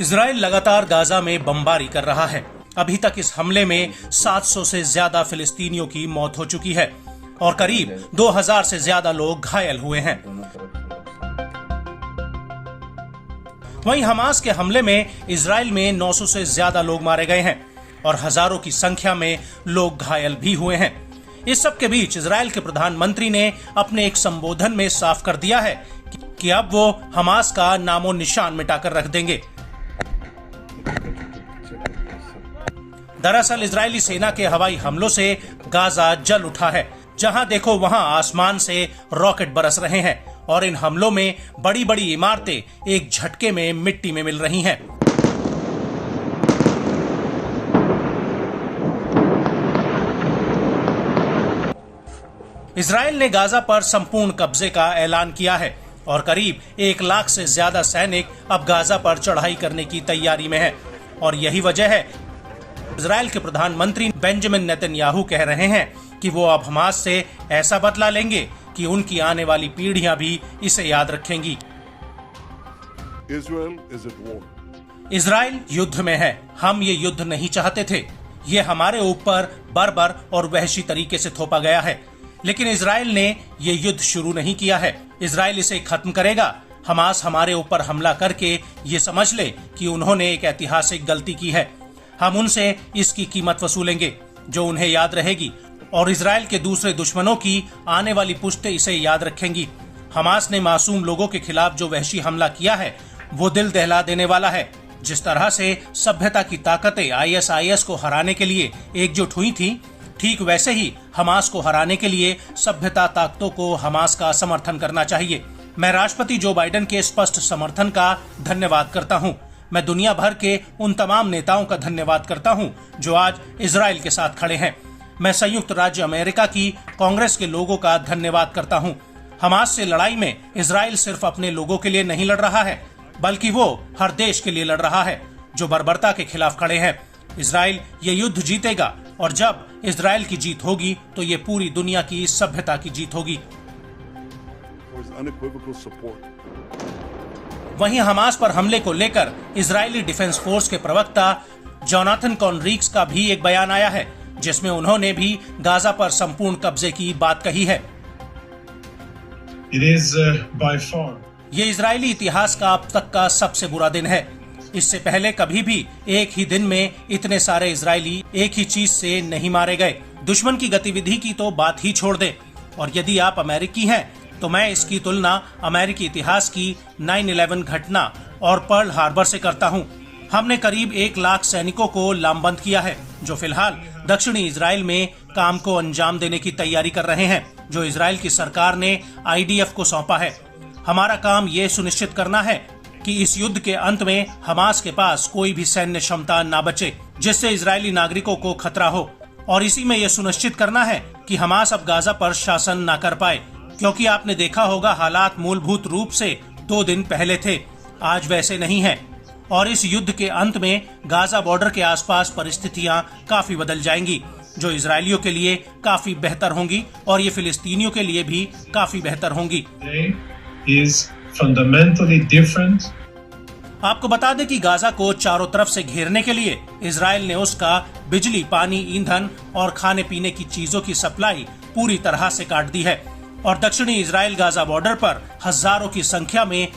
Israel लगातार Gaza में बमबारी कर रहा है। अभी तक इस हमले में 700 से ज्यादा फिलिस्तीनियों की मौत हो चुकी है और करीब 2000 से ज्यादा लोग घायल हुए हैं। वहीं हमास के हमले में इजराइल में 900 से ज्यादा लोग मारे गए हैं और हजारों की संख्या में लोग घायल भी हुए हैं। इस सब के बीच इजराइल के प्रधानमंत्री ने अपने एक संबोधन में साफ कर दिया है कि अब वो हमास का नामो निशान मिटाकर रख देंगे। दरअसल इजरायली सेना के हवाई हमलों से गाजा जल उठा है। जहां देखो वहां आसमान से रॉकेट बरस रहे हैं और इन हमलों में बड़ी बड़ी इमारतें एक झटके में मिट्टी में मिल रही हैं। इजराइल ने गाजा पर संपूर्ण कब्जे का ऐलान किया है और करीब 1 लाख से ज्यादा सैनिक अब गाजा पर चढ़ाई करने की तैयारी में है और यही वजह है इजराइल के प्रधानमंत्री बेंजामिन नेतन्याहू कह रहे हैं कि वो अब हमास से ऐसा बदला लेंगे कि उनकी आने वाली पीढ़ियां भी इसे याद रखेंगी। इजराइल युद्ध में है। हम ये युद्ध नहीं चाहते थे। ये हमारे ऊपर बर्बर और वहशी तरीके से थोपा गया है, लेकिन इजराइल ने ये युद्ध शुरू नहीं किया है। इजराइल इसे खत्म करेगा। हमास हमारे ऊपर हमला करके ये समझ ले कि उन्होंने एक ऐतिहासिक गलती की है। हम उनसे इसकी कीमत वसूलेंगे जो उन्हें याद रहेगी और इजराइल के दूसरे दुश्मनों की आने वाली पुश्तें इसे याद रखेंगी। हमास ने मासूम लोगों के खिलाफ जो वहशी हमला किया है वो दिल दहला देने वाला है। जिस तरह से सभ्यता की ताकतें ISIS को हराने के लिए एकजुट हुई थी, ठीक वैसे ही हमास को हराने के लिए सभ्यता ताकतों को हमास का समर्थन करना चाहिए। मैं राष्ट्रपति जो बाइडेन के स्पष्ट समर्थन का धन्यवाद करता हूं। मैं दुनिया भर के उन तमाम नेताओं का धन्यवाद करता हूं जो आज इजराइल के साथ खड़े हैं। मैं संयुक्त राज्य अमेरिका की कांग्रेस के लोगों का धन्यवाद करता हूं। हमास से लड़ाई में इजराइल सिर्फ अपने लोगों के लिए नहीं लड़ रहा है, बल्कि वो हर देश के लिए लड़ रहा है जो बर्बरता के खिलाफ खड़े हैं। इजराइल ये युद्ध जीतेगा और जब इजराइल की जीत होगी तो ये पूरी दुनिया की सभ्यता की जीत होगी। वहीं हमास पर हमले को लेकर इजरायली डिफेंस फोर्स के प्रवक्ता जोनाथन कॉनरीक्स का भी एक बयान आया है जिसमें उन्होंने भी गाजा पर संपूर्ण कब्जे की बात कही है। ये इजरायली इतिहास का अब तक का सबसे बुरा दिन है। इससे पहले कभी भी एक ही दिन में इतने सारे इजरायली एक ही चीज से नहीं मारे गए। दुश्मन की गतिविधि की तो बात ही छोड़ दे। और यदि आप अमेरिकी हैं तो मैं इसकी तुलना अमेरिकी इतिहास की 9/11 घटना और पर्ल हार्बर से करता हूं। हमने करीब 1 लाख सैनिकों को लामबंद किया है जो फिलहाल दक्षिणी इजराइल में काम को अंजाम देने की तैयारी कर रहे हैं जो इजराइल की सरकार ने IDF को सौंपा है। हमारा काम ये सुनिश्चित करना है कि इस युद्ध के अंत में हमास के पास कोई भी सैन्य क्षमता ना बचे जिससे इजरायली नागरिकों को खतरा हो और इसी में यह सुनिश्चित करना है कि हमास अब गाजा पर शासन ना कर पाए, क्योंकि आपने देखा होगा हालात मूलभूत रूप से 2 दिन पहले थे, आज वैसे नहीं है और इस युद्ध के अंत में गाजा बॉर्डर के आसपास परिस्थितियां काफी बदल जाएंगी जो इजरायलियों के लिए काफी बेहतर होंगी और ये फिलिस्तीनियों के लिए भी काफी बेहतर होंगी। आपको बता दें कि गाजा को चारों तरफ से घेरने के लिए इजराइल ने उसका बिजली, पानी, ईंधन और खाने पीने की चीजों की सप्लाई पूरी तरह से काट दी है और दक्षिणी इजराइल गाजा बॉर्डर पर हजारों की संख्या में